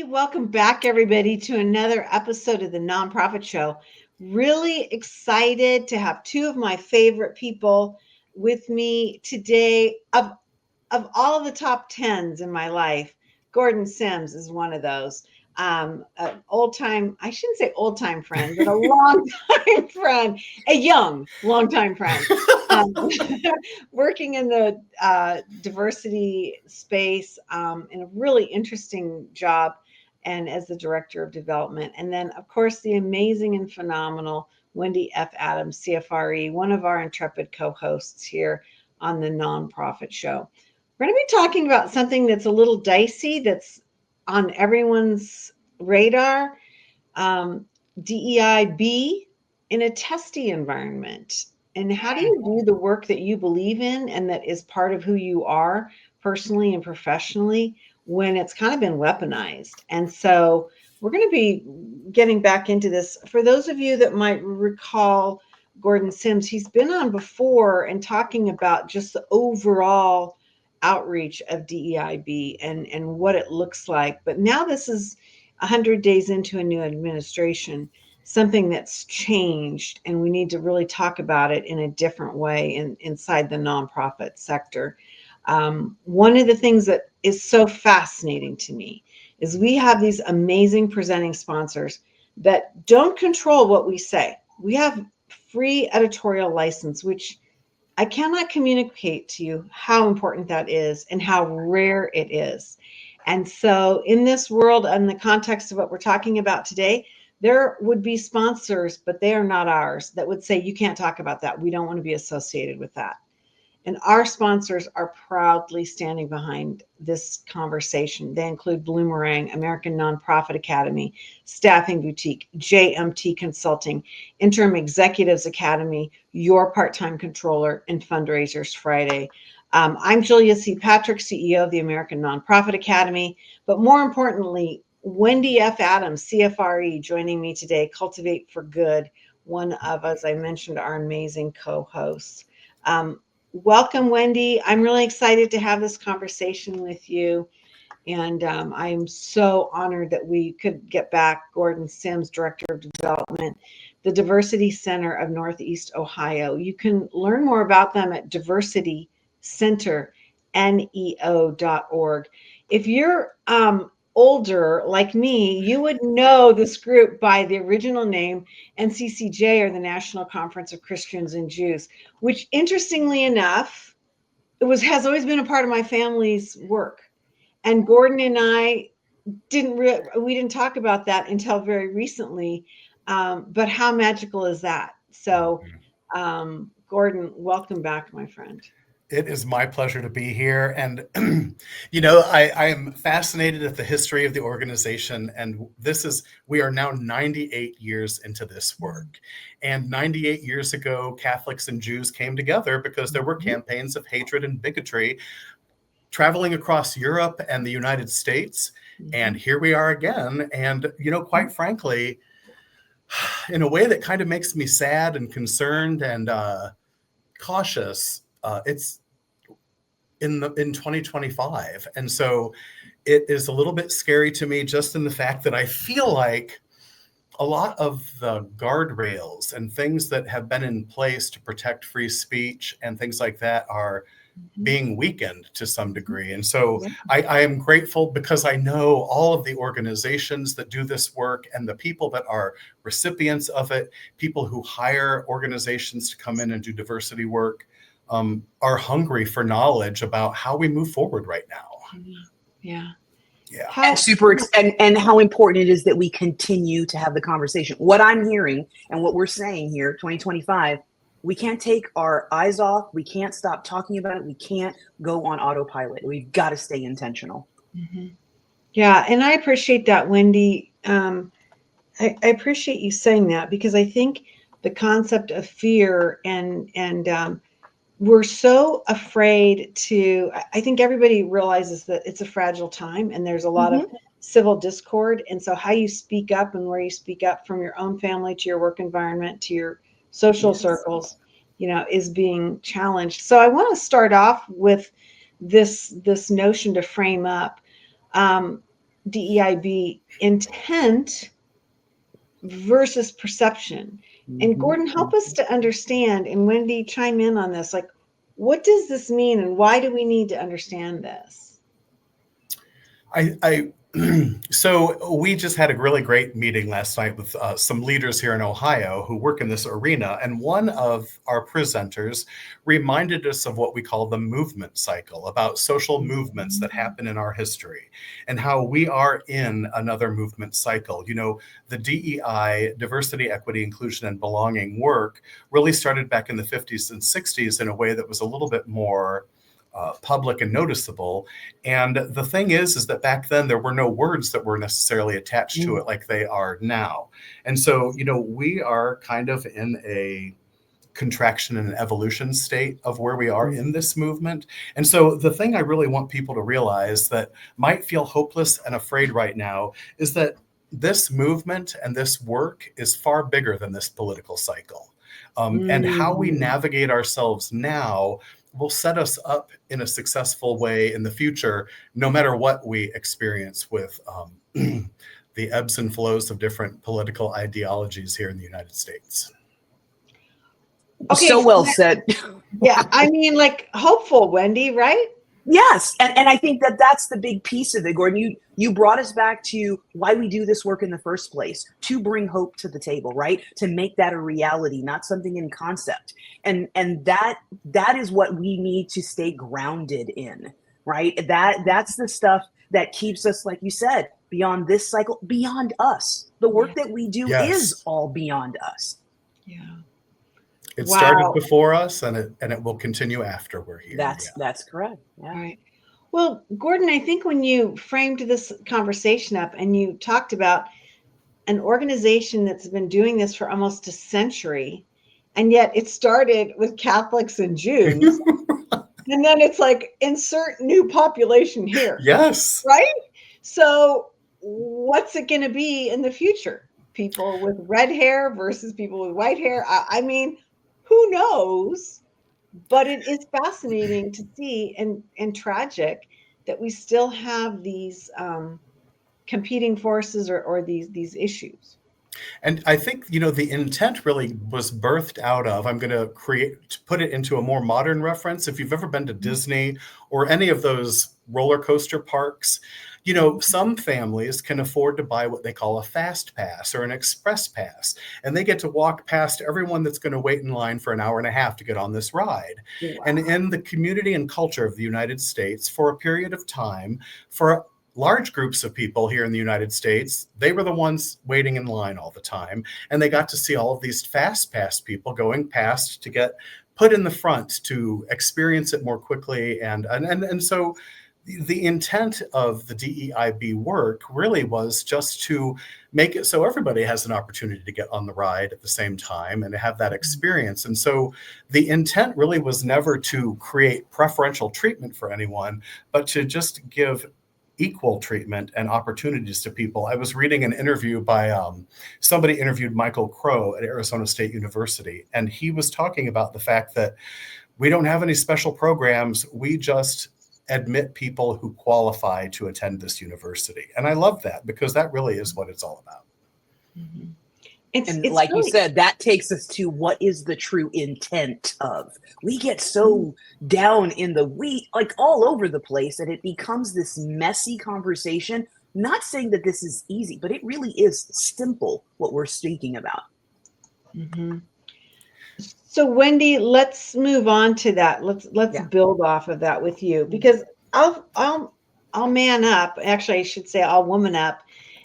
Welcome back, everybody, to another episode of the Nonprofit Show. Really excited to have two of my favorite people with me today. Of all of the top tens in my life, Gordon Sims is one of those. An I shouldn't say old time friend, but a long time friend, a young, long time friend. Working in the diversity space in a really interesting job and as the director of development. And then, of course, the amazing and phenomenal Wendy F. Adams, CFRE, one of our intrepid co-hosts here on the Nonprofit Show. We're going to be talking about something that's a little dicey, that's on everyone's radar, DEIB in a testy environment. And how do you do the work that you believe in and that is part of who you are personally and professionally when it's kind of been weaponized? And so we're going to be getting back into this. For those of you that might recall Gordon Sims, he's been on before and talking about just the overall outreach of DEIB and what it looks like. But now this is 100 days into a new administration, something that's changed, and we need to really talk about it in a different way inside the nonprofit sector. One of the things that is so fascinating to me is we have these amazing presenting sponsors that don't control what we say. We have free editorial license, which I cannot communicate to you how important that is and how rare it is. And so in this world, in the context of what we're talking about today, there would be sponsors, but they are not ours, that would say, you can't talk about that. We don't want to be associated with that. And our sponsors are proudly standing behind this conversation. They include Bloomerang, American Nonprofit Academy, Staffing Boutique, JMT Consulting, Interim Executives Academy, Your Part-Time Controller, and Fundraisers Friday. I'm Julia C. Patrick, CEO of the American Nonprofit Academy, but more importantly, Wendy F. Adams, CFRE, joining me today, Cultivate for Good, one of, as I mentioned, our amazing co-hosts. Welcome, Wendy. I'm really excited to have this conversation with you. And I'm so honored that we could get back Gordon Sims, Director of Development, the Diversity Center of Northeast Ohio. You can learn more about them at diversitycenterneo.org. If you're older like me, you would know this group by the original name, NCCJ, or the National Conference of Christians and Jews, which, interestingly enough, has always been a part of my family's work. And Gordon and I didn't talk about that until very recently. But how magical is that? So, Gordon, welcome back, my friend. It is my pleasure to be here. And, I am fascinated at the history of the organization. And we are now 98 years into this work. And 98 years ago, Catholics and Jews came together because there were campaigns of hatred and bigotry traveling across Europe and the United States. And here we are again. And, quite frankly, in a way that kind of makes me sad and concerned and cautious, it's in 2025. And so it is a little bit scary to me, just in the fact that I feel like a lot of the guardrails and things that have been in place to protect free speech and things like that are being weakened to some degree. And so I am grateful because I know all of the organizations that do this work and the people that are recipients of it, people who hire organizations to come in and do diversity work, are hungry for knowledge about how we move forward right now. Yeah. And how important it is that we continue to have the conversation. What I'm hearing and what we're saying here, 2025, we can't take our eyes off. We can't stop talking about it. We can't go on autopilot. We've got to stay intentional. Yeah. And I appreciate that, Wendy. I appreciate you saying that, because I think the concept of fear and we're so afraid to, I think everybody realizes that it's a fragile time and there's a lot of civil discord. And so how you speak up and where you speak up, from your own family to your work environment to your social circles, is being challenged. So I want to start off with this notion to frame up. DEIB intent versus perception. And Gordon, help us to understand, and Wendy, chime in on this. Like, what does this mean, and why do we need to understand this? So we just had a really great meeting last night with some leaders here in Ohio who work in this arena. And one of our presenters reminded us of what we call the movement cycle, about social movements that happen in our history and how we are in another movement cycle. You know, the DEI, diversity, equity, inclusion, and belonging work really started back in the 50s and 60s in a way that was a little bit more public and noticeable. And the thing is that back then there were no words that were necessarily attached to it like they are now. And so, you know, we are kind of in a contraction and evolution state of where we are in this movement. And so the thing I really want people to realize that might feel hopeless and afraid right now is that this movement and this work is far bigger than this political cycle. And how we navigate ourselves now will set us up in a successful way in the future, no matter what we experience with the ebbs and flows of different political ideologies here in the United States. Okay, so well said. Yeah, I mean, like, hopeful, Wendy, right? Yes, and I think that that's the big piece of it, Gordon. You brought us back to why we do this work in the first place, to bring hope to the table, right? To make that a reality, not something in concept. And that is what we need to stay grounded in, right? That's the stuff that keeps us, like you said, beyond this cycle, beyond us. The work that we do is all beyond us. Yeah. It started before us, and it will continue after we're here. That's correct. Yeah. All right. Well, Gordon, I think when you framed this conversation up and you talked about an organization that's been doing this for almost a century, and yet it started with Catholics and Jews, and then it's like, insert new population here. Yes. Right? So what's it going to be in the future? People with red hair versus people with white hair? I mean, who knows? But it is fascinating to see and tragic that we still have these competing forces or these issues. And I think, you know, the intent really was birthed out of, I'm going to put it into a more modern reference. If you've ever been to Disney or any of those roller coaster parks, you know, some families can afford to buy what they call a fast pass or an express pass, and they get to walk past everyone that's going to wait in line for an hour and a half to get on this ride. Wow. And in the community and culture of the United States, for a period of time, for large groups of people here in the United States, they were the ones waiting in line all the time. And they got to see all of these fast pass people going past to get put in the front to experience it more quickly. And so the intent of the DEIB work really was just to make it so everybody has an opportunity to get on the ride at the same time and to have that experience. And so the intent really was never to create preferential treatment for anyone, but to just give equal treatment and opportunities to people. I was reading an interview by somebody interviewed Michael Crow at Arizona State University, and he was talking about the fact that we don't have any special programs. We just admit people who qualify to attend this university. And I love that because that really is what it's all about. Mm-hmm. And like you said, that takes us to what is the true intent of. We get so down in the weeds, like all over the place, that it becomes this messy conversation. Not saying that this is easy, but it really is simple what we're speaking about. Mm-hmm. So Wendy, let's move on to that. Let's build off of that with you, because I'll man up. Actually, I should say I'll woman up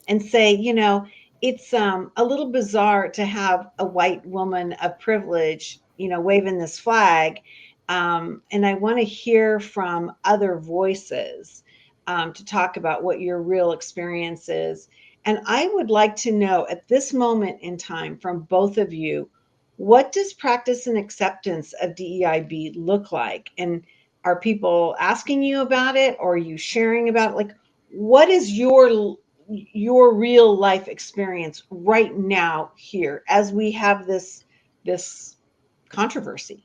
and say, you know, it's a little bizarre to have a white woman of privilege, you know, waving this flag. And I want to hear from other voices to talk about what your real experience is. And I would like to know at this moment in time from both of you, what does practice and acceptance of DEIB look like? And are people asking you about it, or are you sharing about it? Like, what is your real life experience right now here as we have this controversy?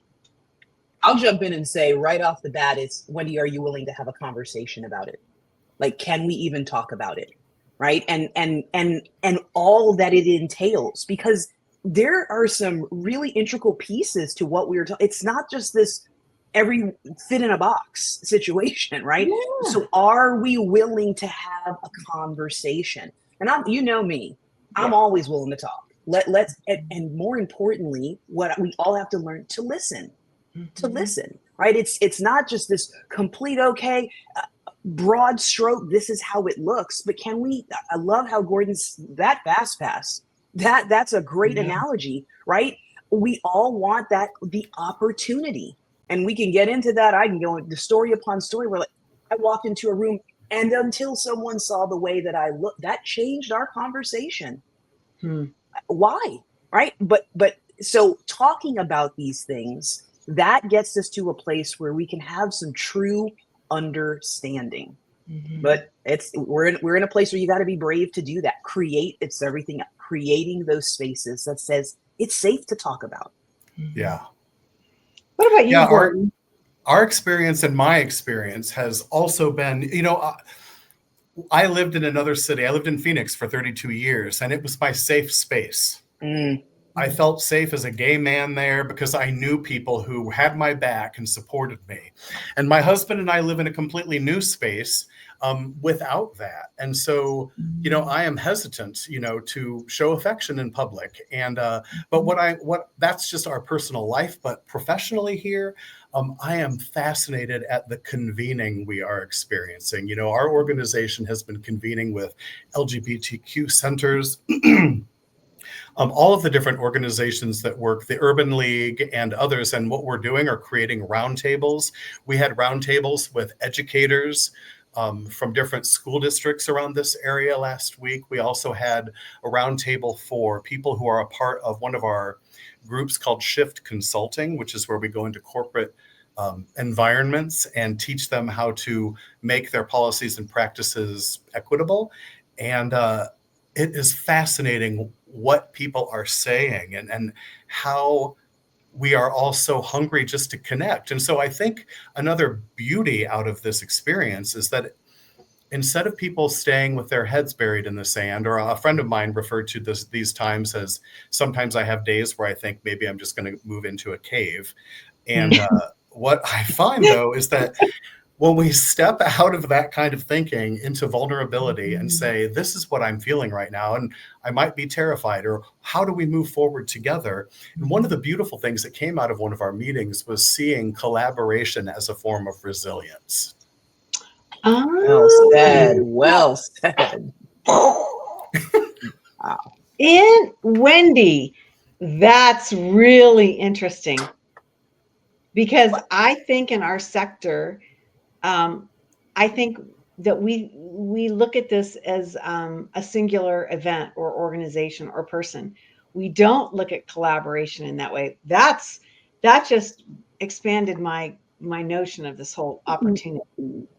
I'll jump in and say right off the bat, it's, Wendy, are you willing to have a conversation about it? Like, can we even talk about it? right? And all that it entails, because there are some really integral pieces to what we were talking. It's not just this every fit in a box situation, right? Yeah. So are we willing to have a conversation? And you know me, I'm Yeah. always willing to talk. Let's and more importantly, what we all have to learn to listen. To listen, right? It's not just this complete broad stroke, this is how it looks, but can we, I love how Gordon's that fast pass, that's a great analogy, right? We all want that, the opportunity, and we can get into that. I can go into story upon story where, like, I walked into a room, and until someone saw the way that I looked, that changed our conversation. Why? Right? But so talking about these things, that gets us to a place where we can have some true understanding. But we're in a place where you got to be brave to do that. It's everything, creating those spaces that says it's safe to talk about. Yeah. What about you, Gordon? Our experience and my experience has also been, I lived in another city. I lived in Phoenix for 32 years, and it was my safe space. I felt safe as a gay man there because I knew people who had my back and supported me. And my husband and I live in a completely new space without that. And so, I am hesitant, to show affection in public. And but that's just our personal life. But professionally here, I am fascinated at the convening we are experiencing. Our organization has been convening with LGBTQ centers. All of the different organizations that work, the Urban League and others, and what we're doing are creating roundtables. We had roundtables with educators from different school districts around this area last week. We also had a roundtable for people who are a part of one of our groups called Shift Consulting, which is where we go into corporate environments and teach them how to make their policies and practices equitable. And it is fascinating what people are saying and how we are all so hungry just to connect. And so I think another beauty out of this experience is that instead of people staying with their heads buried in the sand, or a friend of mine referred to these times as, sometimes I have days where I think maybe I'm just going to move into a cave. And what I find, though, is that when we step out of that kind of thinking into vulnerability and say, this is what I'm feeling right now, and I might be terrified, or how do we move forward together? And one of the beautiful things that came out of one of our meetings was seeing collaboration as a form of resilience. Well said. Well said. And Wendy, that's really interesting, because I think in our sector, I think that we look at this as a singular event or organization or person. We don't look at collaboration in that way. That just expanded my notion of this whole opportunity.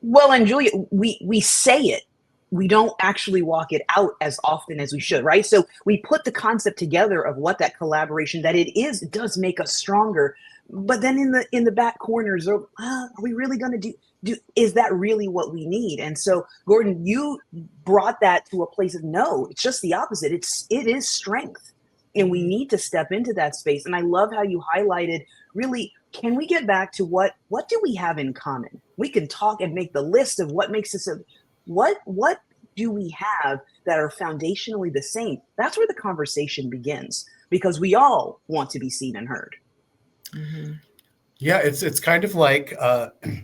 Well, and Julia, we say it, we don't actually walk it out as often as we should, right? So we put the concept together of what that collaboration, that it does make us stronger. But then in the back corners, are we really going to do? Is that really what we need? And so, Gordon, you brought that to a place of no. It's just the opposite. It is strength, and we need to step into that space. And I love how you highlighted, really, can we get back to what do we have in common? We can talk and make the list of what makes us what do we have that are foundationally the same? That's where the conversation begins, because we all want to be seen and heard. Mm-hmm. Yeah, it's kind of like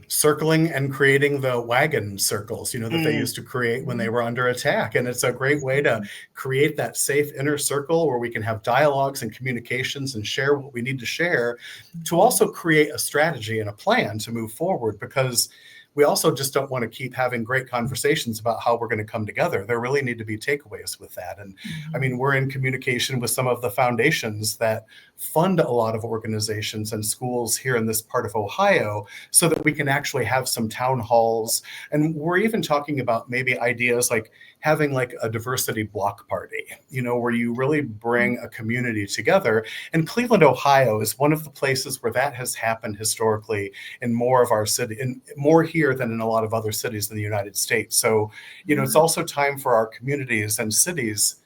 circling and creating the wagon circles, that they used to create when they were under attack. And it's a great way to create that safe inner circle where we can have dialogues and communications and share what we need to share, to also create a strategy and a plan to move forward, because we also just don't want to keep having great conversations about how we're going to come together. There really need to be takeaways with that. And I mean, we're in communication with some of the foundations that fund a lot of organizations and schools here in this part of Ohio so that we can actually have some town halls. And we're even talking about maybe ideas like having like a diversity block party, where you really bring a community together. And Cleveland, Ohio is one of the places where that has happened historically in more of our city, and more here than in a lot of other cities in the United States. So, it's also time for our communities and cities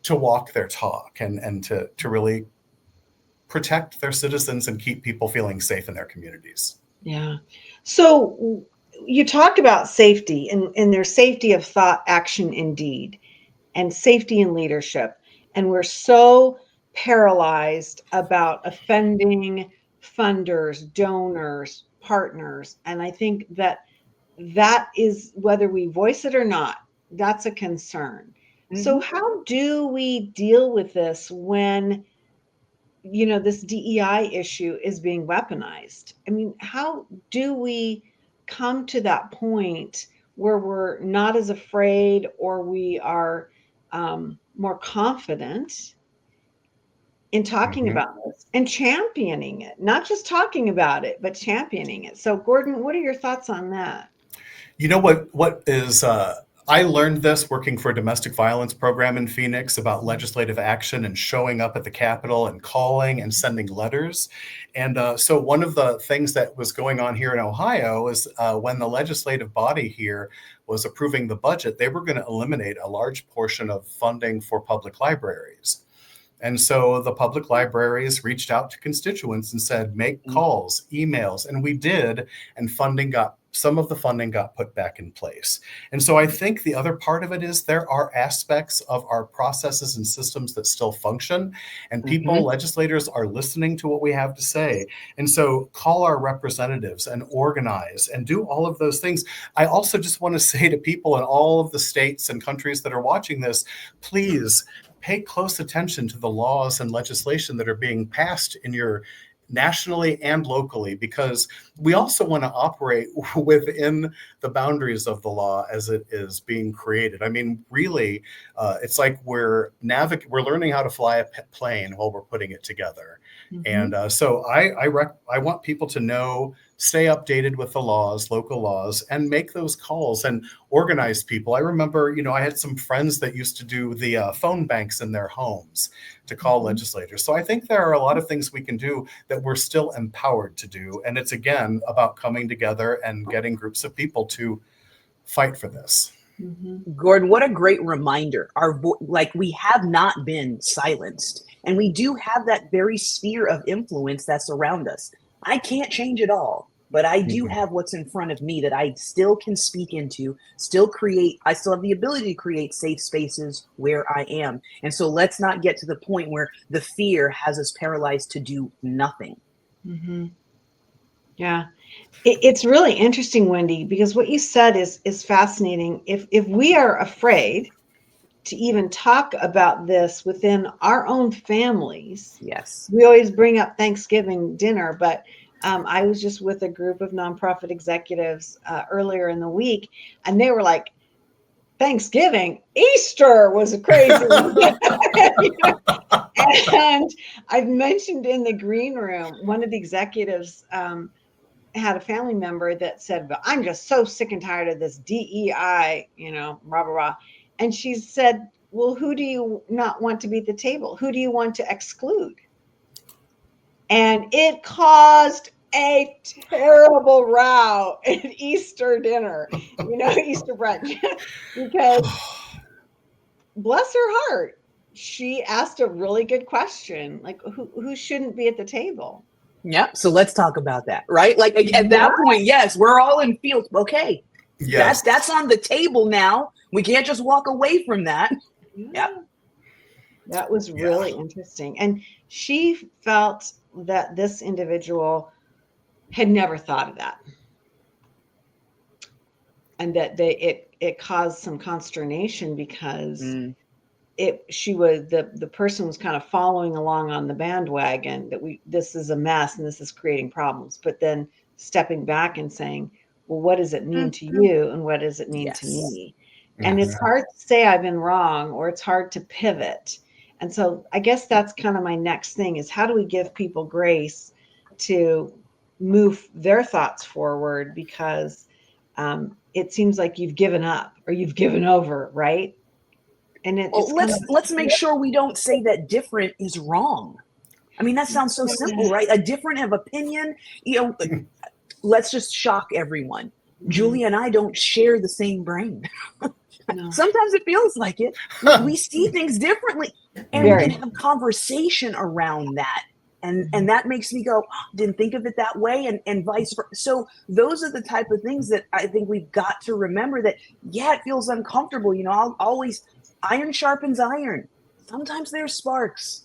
to walk their talk and to really protect their citizens and keep people feeling safe in their communities. Yeah. So you talked about safety and there's safety of thought, action, and deed, and safety in leadership. And we're so paralyzed about offending funders, donors, partners. And I think that is, whether we voice it or not, that's a concern. Mm-hmm. So how do we deal with this when, this DEI issue is being weaponized? I mean, how do we come to that point where we're not as afraid, or we are more confident in talking about this and championing it, not just talking about it, but championing it? So Gordon, what are your thoughts on that? What is, I learned this working for a domestic violence program in Phoenix about legislative action and showing up at the Capitol and calling and sending letters. And so one of the things that was going on here in Ohio is when the legislative body here was approving the budget, they were going to eliminate a large portion of funding for public libraries. And so the public libraries reached out to constituents and said, make calls, emails, and we did, and some of the funding got put back in place. And so I think the other part of it is there are aspects of our processes and systems that still function, and people, legislators, are listening to what we have to say. And so call our representatives and organize and do all of those things. I also just want to say to people in all of the states and countries that are watching this, please pay close attention to the laws and legislation that are being passed in your nationally and locally, because we also want to operate within the boundaries of the law as it is being created. I mean, really, it's like we're learning how to fly a plane while we're putting it together. And so I want people to know, stay updated with the laws, local laws, and make those calls and organize people. I remember, I had some friends that used to do the phone banks in their homes to call legislators. So I think there are a lot of things we can do that we're still empowered to do. And it's, again, about coming together and getting groups of people to fight for this. Gordon, what a great reminder. We have not been silenced. And we do have that very sphere of influence that's around us. I can't change it all, but I do have what's in front of me that I still can speak into, I still have the ability to create safe spaces where I am. And so let's not get to the point where the fear has us paralyzed to do nothing. Yeah. It's really interesting, Wendy, because what you said is fascinating. If we are afraid to even talk about this within our own families. Yes. We always bring up Thanksgiving dinner, but I was just with a group of nonprofit executives earlier in the week, and they were like, Thanksgiving, Easter was crazy. And I've mentioned in the green room, one of the executives had a family member that said, but I'm just so sick and tired of this DEI, blah, blah, blah. And she said, well, who do you not want to be at the table? Who do you want to exclude? And it caused a terrible row at Easter dinner, Easter brunch, because bless her heart, she asked a really good question, like who shouldn't be at the table? Yeah. So let's talk about that, right? Like at that point, yes, we're all in fields. Okay. Yes. That's on the table now. We can't just walk away from that. Yeah. That was really interesting. And she felt that this individual had never thought of that. And that it caused some consternation because the person was kind of following along on the bandwagon that this is a mess and this is creating problems, but then stepping back and saying, well, what does it mean to you and what does it mean to me? And it's hard to say I've been wrong, or it's hard to pivot. And so I guess that's kind of my next thing is how do we give people grace to move their thoughts forward, because it seems like you've given up or you've given over, right? And let's make sure we don't say that different is wrong. I mean, that sounds so simple, right? A different of opinion, let's just shock everyone. Julia and I don't share the same brain. No. Sometimes it feels like it. We see things differently, and we can have conversation around that. And that makes me go, didn't think of it that way, and vice versa. So those are the type of things that I think we've got to remember that, it feels uncomfortable. I'll always, iron sharpens iron. Sometimes there's sparks.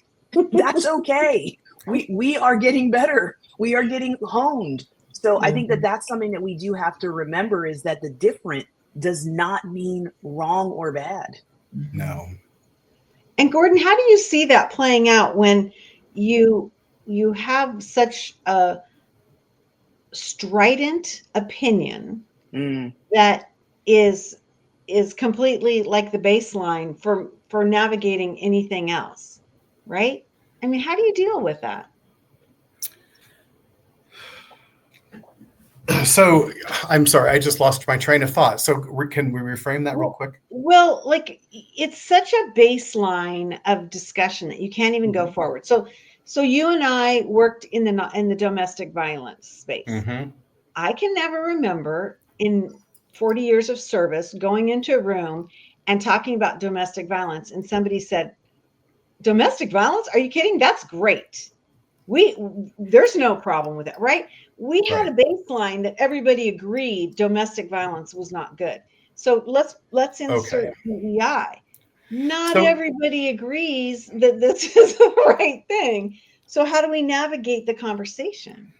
That's okay. We are getting better. We are getting honed. So I think that that's something that we do have to remember, is that the different does not mean wrong or bad. No. And Gordon, how do you see that playing out when you have such a strident opinion that is completely like the baseline for navigating anything else, right? I mean, how do you deal with that? So I'm sorry, I just lost my train of thought. So can we reframe that real quick? Well, like it's such a baseline of discussion that you can't even go forward. So you and I worked in the domestic violence space. I can never remember in 40 years of service going into a room and talking about domestic violence, and somebody said, "Domestic violence? Are you kidding? That's great. There's no problem with that, right?" We had a baseline that everybody agreed domestic violence was not good. So let's insert DEI. Not everybody agrees that this is the right thing. So how do we navigate the conversation?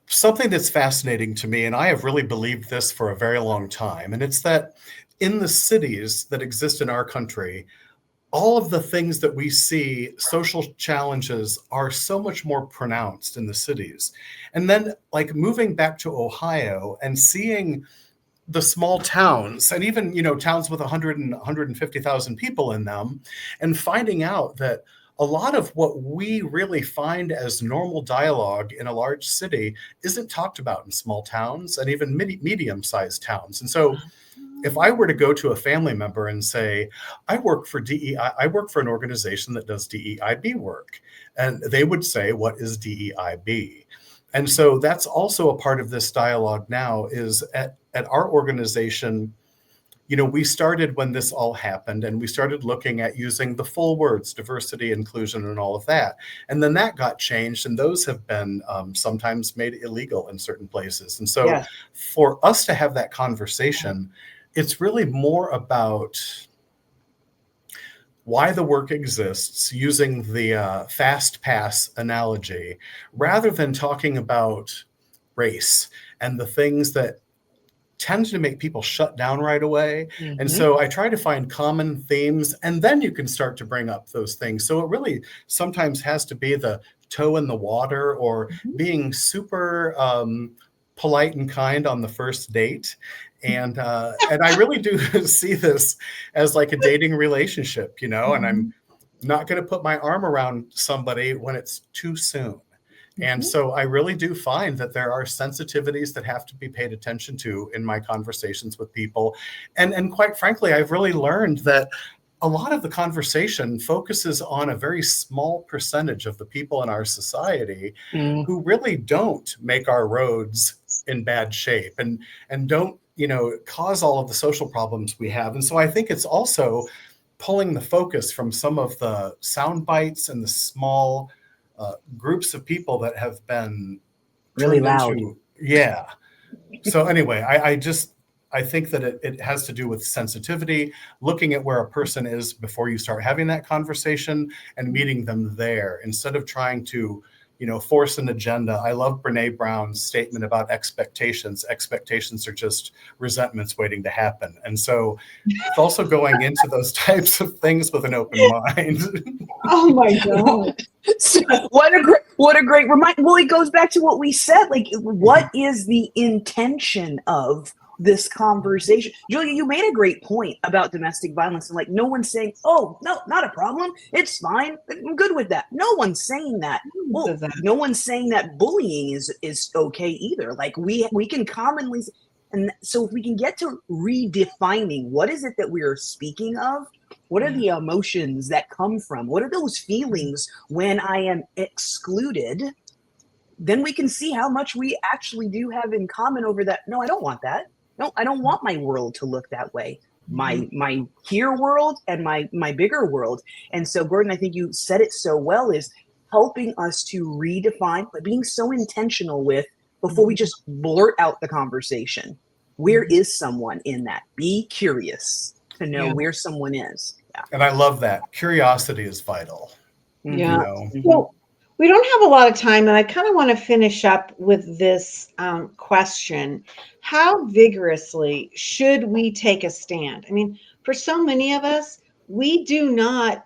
Something that's fascinating to me, and I have really believed this for a very long time, and it's that in the cities that exist in our country, all of the things that we see, social challenges, are so much more pronounced in the cities. And then like moving back to Ohio and seeing the small towns, and even, towns with 100 and 150,000 people in them, and finding out that a lot of what we really find as normal dialogue in a large city isn't talked about in small towns and even medium-sized towns. And so if I were to go to a family member and say, I work for DEI, I work for an organization that does DEIB work, and they would say, what is DEIB? And so that's also a part of this dialogue now, is at our organization, we started when this all happened, and we started looking at using the full words, diversity, inclusion, and all of that. And then that got changed, and those have been sometimes made illegal in certain places. And so for us to have that conversation, it's really more about why the work exists, using the fast pass analogy, rather than talking about race and the things that tend to make people shut down right away. And so I try to find common themes, and then you can start to bring up those things. So it really sometimes has to be the toe in the water, or being super polite and kind on the first date. And I really do see this as like a dating relationship, and I'm not going to put my arm around somebody when it's too soon. And so I really do find that there are sensitivities that have to be paid attention to in my conversations with people. And quite frankly, I've really learned that a lot of the conversation focuses on a very small percentage of the people in our society who really don't make our roads in bad shape and don't, cause all of the social problems we have. And so I think it's also pulling the focus from some of the sound bites and the small groups of people that have been really loud. So anyway, I think that it has to do with sensitivity, looking at where a person is before you start having that conversation, and meeting them there instead of trying to, force an agenda. I love Brene Brown's statement about expectations. Expectations are just resentments waiting to happen. And so it's also going into those types of things with an open mind. Oh my God. So what a great reminder. Well, it goes back to what we said, like, what is the intention of this conversation. Julia, you made a great point about domestic violence, and like no one's saying, oh, no, not a problem. It's fine. I'm good with that. No one's saying that. Well, no one's saying that bullying is okay either. Like we can commonly, and so if we can get to redefining what is it that we are speaking of, what are the emotions that come from, what are those feelings when I am excluded, then we can see how much we actually do have in common over that. No, I don't want that. No, I don't want my world to look that way. My here world and my bigger world. And so, Gordon, I think you said it so well, is helping us to redefine, but being so intentional with, before we just blurt out the conversation, where is someone in that? Be curious to know where someone is. Yeah. And I love that. Curiosity is vital. Yeah. You know? Well, we don't have a lot of time, and I kind of want to finish up with this question. How vigorously should we take a stand? I mean, for so many of us, we do not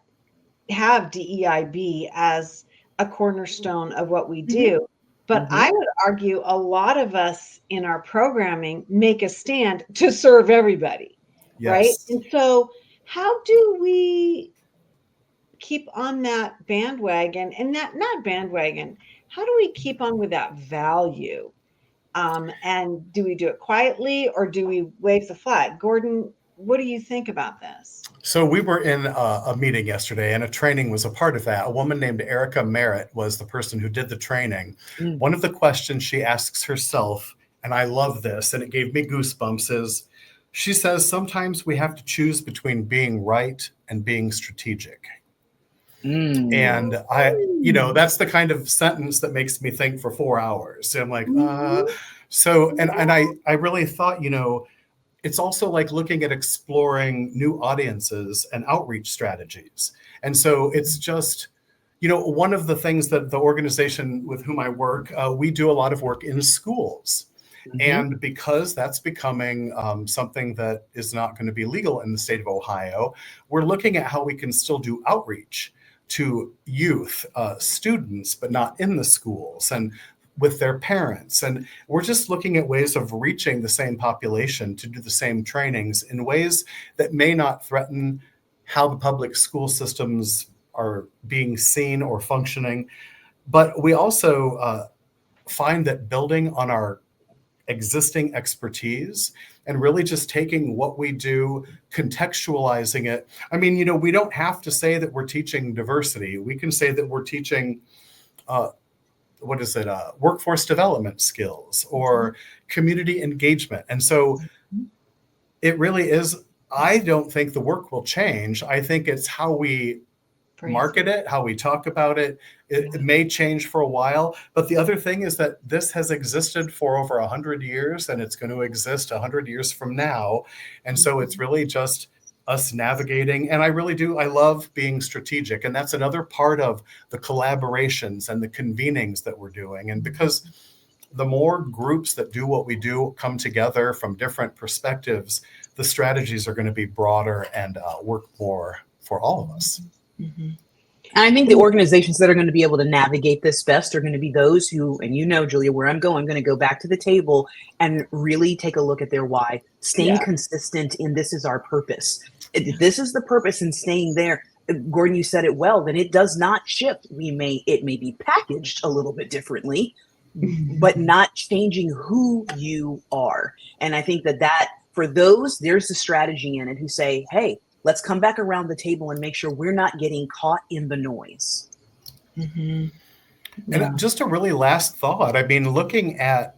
have DEIB as a cornerstone of what we do. But I would argue a lot of us in our programming make a stand to serve everybody, right? And so how do we keep on that bandwagon, and not bandwagon, how do we keep on with that value? And do we do it quietly, or do we wave the flag? Gordon, what do you think about this? So we were in a meeting yesterday, and a training was a part of that. A woman named Erica Merritt was the person who did the training. One of the questions she asks herself, and I love this, and it gave me goosebumps, is she says, sometimes we have to choose between being right and being strategic. And that's the kind of sentence that makes me think for 4 hours. And I'm like, and I really thought, it's also like looking at exploring new audiences and outreach strategies. And so it's just, one of the things that the organization with whom I work, we do a lot of work in schools. And because that's becoming something that is not going to be legal in the state of Ohio, we're looking at how we can still do outreach to youth, students, but not in the schools, and with their parents. And we're just looking at ways of reaching the same population to do the same trainings in ways that may not threaten how the public school systems are being seen or functioning. But we also find that building on our existing expertise and really just taking what we do, contextualizing it. I mean, we don't have to say that we're teaching diversity. We can say that we're teaching, workforce development skills or community engagement. And so it really is, I don't think the work will change. I think it's how we market it, how we talk about it. It may change for a while, but the other thing is that this has existed for over 100 years, and it's going to exist 100 years from now. And so it's really just us navigating. And I love being strategic. And that's another part of the collaborations and the convenings that we're doing. And because the more groups that do what we do come together from different perspectives, the strategies are going to be broader and work more for all of us. And I think the organizations that are going to be able to navigate this best are going to be those who, and Julia, where I'm going to go back to the table and really take a look at their why, staying consistent in this is our purpose. This is the purpose, and staying there. Gordon, you said it well, then it does not shift. It may be packaged a little bit differently, but not changing who you are. And I think that for those, there's the strategy in it who say, hey, let's come back around the table and make sure we're not getting caught in the noise. And just a really last thought. I mean, looking at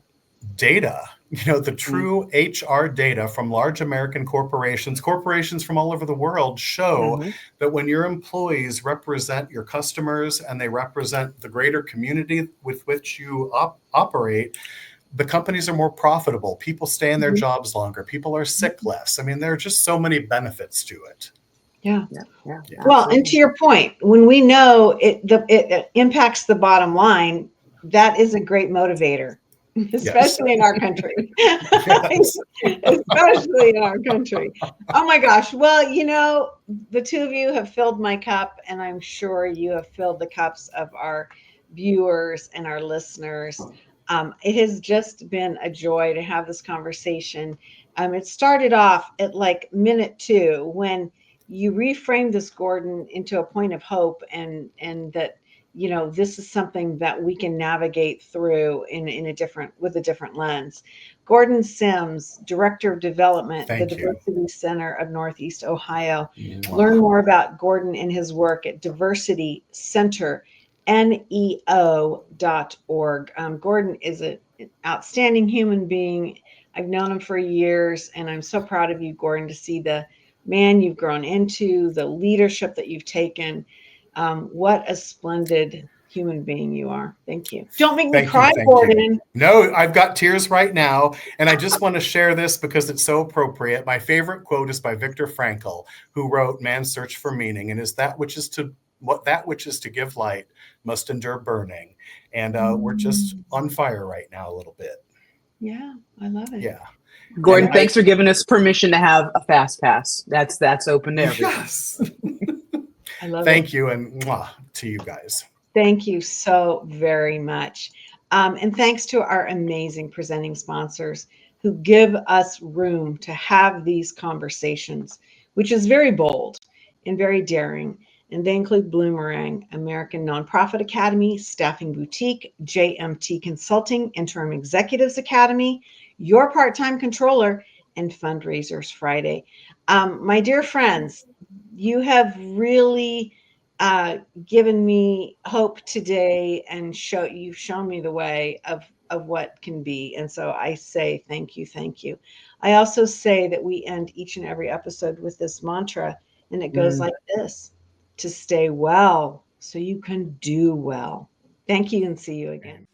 data, the true HR data from large American corporations from all over the world show that when your employees represent your customers and they represent the greater community with which you operate, the companies are more profitable. People stay in their jobs longer. People are sick less. I mean, there are just so many benefits to it. Yeah. Well, and to your point, when we know it impacts the bottom line, that is a great motivator, especially in our country. Especially in our country. Oh my gosh. Well, the two of you have filled my cup, and I'm sure you have filled the cups of our viewers and our listeners. It has just been a joy to have this conversation. It started off at like minute 2 when you reframed this, Gordon, into a point of hope, and that, you know, this is something that we can navigate through in a different, with a different lens. Gordon Sims, Director of Development, the Thank you. Diversity Center of Northeast Ohio. Mwah. Learn more about Gordon and his work at Diversity Center, NEO.org. Gordon is an outstanding human being. I've known him for years, and I'm so proud of you, Gordon, to see the man you've grown into, the leadership that you've taken. What a splendid human being you are. Thank you. Don't make me cry, Gordon. No, I've got tears right now. And I just want to share this because it's so appropriate. My favorite quote is by Viktor Frankl, who wrote Man's Search for Meaning, and is that which is to give light must endure burning. And we're just on fire right now a little bit. Yeah, I love it. Yeah. Gordon, thanks for giving us permission to have a fast pass. That's open to everyone. Yes. I love it. Thank you, and mwah, to you guys. Thank you so very much. And thanks to our amazing presenting sponsors who give us room to have these conversations, which is very bold and very daring. And they include Bloomerang, American Nonprofit Academy, Staffing Boutique, JMT Consulting, Interim Executives Academy, Your Part-Time Controller, and Fundraisers Friday. My dear friends, you have really given me hope today, and you've shown me the way of what can be. And so I say thank you, thank you. I also say that we end each and every episode with this mantra, and it goes like this: to stay well so you can do well. Thank you, and see you again.